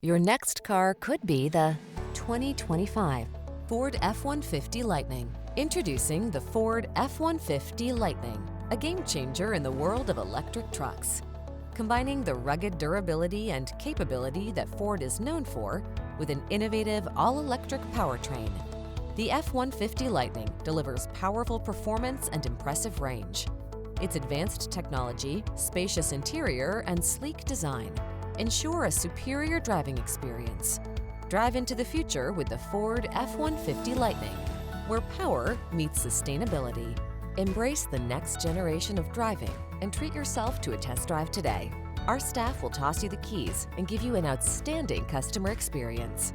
Your next car could be the 2025 Ford F-150 Lightning. Introducing the Ford F-150 Lightning, a game changer in the world of electric trucks. Combining the rugged durability and capability that Ford is known for with an innovative all-electric powertrain, the F-150 Lightning delivers powerful performance and impressive range. Its advanced technology, spacious interior, and sleek design ensure a superior driving experience. Drive into the future with the Ford F-150 Lightning, where power meets sustainability. Embrace the next generation of driving and treat yourself to a test drive today. Our staff will toss you the keys and give you an outstanding customer experience.